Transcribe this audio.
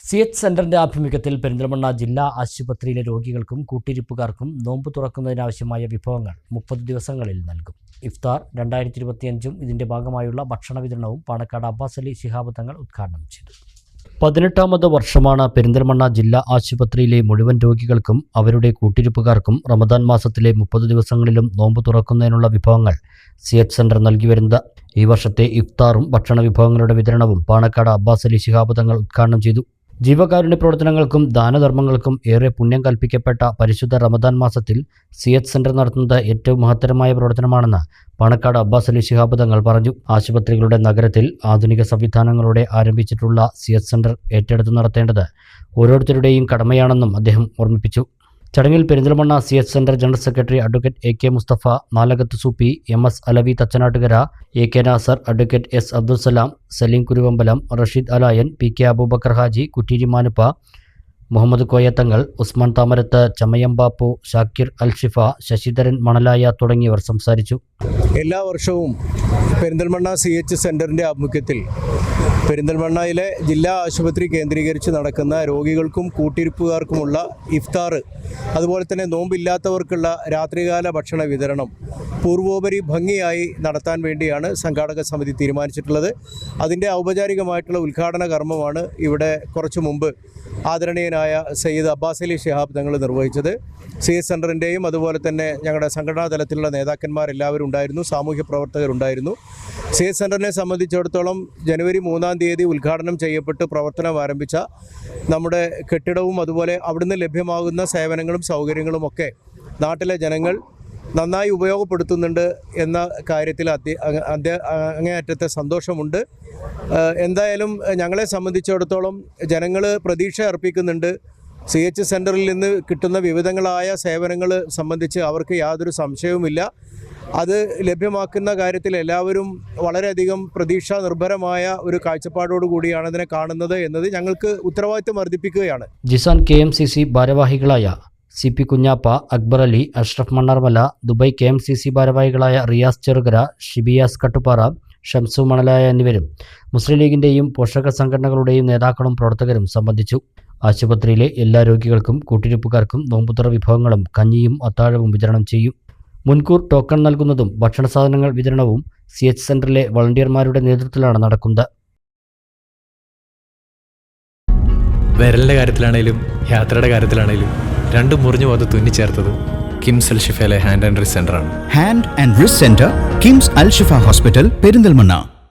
CH സെന്ററിന്റെ ആഭിമുഖ്യത്തിൽ പെരിന്തൽമണ്ണ ജില്ലാ ആശുപത്രിയിലെ രോഗികൾക്കും കൂട്ടിരിപ്പുകാർക്കും നോമ്പ് തുറക്കുന്നതിനാവശ്യമായ വിഭവങ്ങൾ 30 ദിവസങ്ങളിൽ നൽകും. ഇഫ്താർ 2025 ഇതിന്റെ ഭാഗമായുള്ള ഭക്ഷണ വിതരണവും പാണക്കാട് അബ്ബാസ് അലി ശിഹാബ് തങ്ങൾ ഉദ്ഘാടനം ചെയ്തു. 18ാമത് വർഷമാണ് പെരിന്തൽമണ്ണ ജില്ലാ ആശുപത്രിയിലെ മുഴുവൻ രോഗികൾക്കും അവരുടെ കൂട്ടിരിപ്പുകാർക്കും റമദാൻ മാസത്തിലെ 30 ദിവസങ്ങളിലും നോമ്പ് തുറക്കുന്നതിനുള്ള വിഭവങ്ങൾ CH സെന്റർ നൽകി വരുന്നത്. ഈ വർഷത്തെ ഇഫ്താറും ഭക്ഷണ വിഭവങ്ങളുടെ വിതരണവും പാണക്കാട് അബ്ബാസ് അലി ശിഹാബ് തങ്ങൾ ഉദ്ഘാടനം ചെയ്തു. ജീവകാരുണ്യ പ്രവർത്തനങ്ങൾക്കും ദാനധർമ്മങ്ങൾക്കും ഏറെ പുണ്യം കൽപ്പിക്കപ്പെട്ട പരിശുദ്ധ റമദാൻ മാസത്തിൽ CH സെന്റർ നടത്തുന്നത് ഏറ്റവും മഹത്തരമായ പ്രവർത്തനമാണെന്ന് പാണക്കാട് അബ്ബാസ് അലി ശിഹാബ് തങ്ങൾ പറഞ്ഞു. ആശുപത്രികളുടെ നഗരത്തിൽ ആധുനിക സംവിധാനങ്ങളോടെ ആരംഭിച്ചിട്ടുള്ള CH സെന്റർ ഏറ്റെടുത്ത് നടത്തേണ്ടത് ഓരോരുത്തരുടെയും കടമയാണെന്നും അദ്ദേഹം ഓർമ്മിപ്പിച്ചു. ചടങ്ങിൽ Perinthalmanna CH centre general secretary advocate AK Musthafa, Nalakath Soopi, MS Alavi Thachanattukara, AK Nasar, advocate S Abdulsalam, Saleem Kuruvambalam, Rasheed Alayan, PK Aboobacker Haji, Kutteeri Manuppa, Muhammed Koyathangal, Usman Thamarath, Chamayam Bappu, Shakir Alshifa, Sasidharan Manalaya തുടങ്ങിയവർ സംസാരിച്ചു. എല്ലാ വർഷവും പെരിന്തൽമണ്ണ CH സെന്ററിൻ്റെ ആഭിമുഖ്യത്തിൽ പെരിന്തൽമണ്ണയിലെ ജില്ലാ ആശുപത്രി കേന്ദ്രീകരിച്ച് നടക്കുന്ന രോഗികൾക്കും കൂട്ടിരിപ്പുകാർക്കുമുള്ള ഇഫ്താർ, അതുപോലെ തന്നെ നോമ്പില്ലാത്തവർക്കുള്ള രാത്രികാല ഭക്ഷണ വിതരണം പൂർവോപരി ഭംഗിയായി നടത്താൻ വേണ്ടിയാണ് സംഘാടക സമിതി തീരുമാനിച്ചിട്ടുള്ളത്. അതിൻ്റെ ഔപചാരികമായിട്ടുള്ള ഉദ്ഘാടന കർമ്മമാണ് ഇവിടെ കുറച്ചു മുമ്പ് ആദരണീയനായ സയ്യിദ് അബ്ബാസ് അലി ശിഹാബ് തങ്ങൾ നിർവഹിച്ചത്. CH സെന്ററിൻ്റെയും അതുപോലെ തന്നെ ഞങ്ങളുടെ സംഘടനാ തലത്തിലുള്ള നേതാക്കന്മാരെല്ലാവരും ഉണ്ടായിരുന്നു, സാമൂഹ്യ പ്രവർത്തകരുണ്ടായിരുന്നു. CH സെന്ററിനെ സംബന്ധിച്ചിടത്തോളം ജനുവരി 3-ാം തീയതി ഉദ്ഘാടനം ചെയ്യപ്പെട്ട് പ്രവർത്തനം ആരംഭിച്ച നമ്മുടെ കെട്ടിടവും അതുപോലെ അവിടുന്ന് ലഭ്യമാകുന്ന സേവനങ്ങളും സൗകര്യങ്ങളും ഒക്കെ നാട്ടിലെ ജനങ്ങൾ നന്നായി ഉപയോഗപ്പെടുത്തുന്നുണ്ട് എന്ന കാര്യത്തിൽ അങ്ങേയറ്റത്തെ സന്തോഷമുണ്ട്. എന്തായാലും ഞങ്ങളെ സംബന്ധിച്ചിടത്തോളം ജനങ്ങൾ പ്രതീക്ഷ അർപ്പിക്കുന്നുണ്ട്. CH സെന്ററിൽ നിന്ന് കിട്ടുന്ന വിവിധങ്ങളായ സേവനങ്ങൾ സംബന്ധിച്ച് അവർക്ക് യാതൊരു സംശയവുമില്ല. അത് ലഭ്യമാക്കുന്ന കാര്യത്തിൽ എല്ലാവരും വളരെയധികം പ്രതീക്ഷാ നിർഭരമായ ഒരു കാഴ്ചപ്പാടോടുകൂടിയാണ് ഇതിനെ കാണുന്നത് എന്നത് ഞങ്ങൾക്ക് ഉത്തരവാദിത്വം വർദ്ധിപ്പിക്കുകയാണ്. ജിസാൻ KMCC ഭാരവാഹികളായ CP Kunjappa, Akbar Ali, Ashraf Mannarmala, Dubai KMCC ഭാരവാഹികളായ റിയാസ് ചെറുകര, ഷിബിയാസ് കട്ടുപ്പാറ, ഷംസു മണലായ എന്നിവരും മുസ്ലിം ലീഗിൻ്റെയും പോഷക സംഘടനകളുടെയും നേതാക്കളും പ്രവർത്തകരും സംബന്ധിച്ചു. ആശുപത്രിയിലെ എല്ലാ രോഗികൾക്കും കൂട്ടിരിപ്പുകാർക്കും നോമ്പുതുറ വിഭവങ്ങളും കഞ്ഞിയും അത്താഴവും വിതരണം ചെയ്യും. മുൻകൂർ ടോക്കൺ നൽകുന്നതും ഭക്ഷണ സാധനങ്ങൾ വിതരണവും CH സെന്ററിലെ വളണ്ടിയർമാരുടെ നേതൃത്വത്തിലാണ് നടക്കുന്നത്. വിരലിൻ്റെ കാര്യത്തിലാണേലും യാത്രയുടെ കാര്യത്തിലാണേലും രണ്ടും മുറിഞ്ഞു പോകാതെ തുന്നിച്ചേർത്തത് കിംസ് അൽ ഷിഫയിലെ ഹാൻഡ് ആൻഡ് റിസ്റ്റ് സെന്ററാണ്. Hand and wrist centre, KIMS Al Shifa hospital, Perinthalmanna.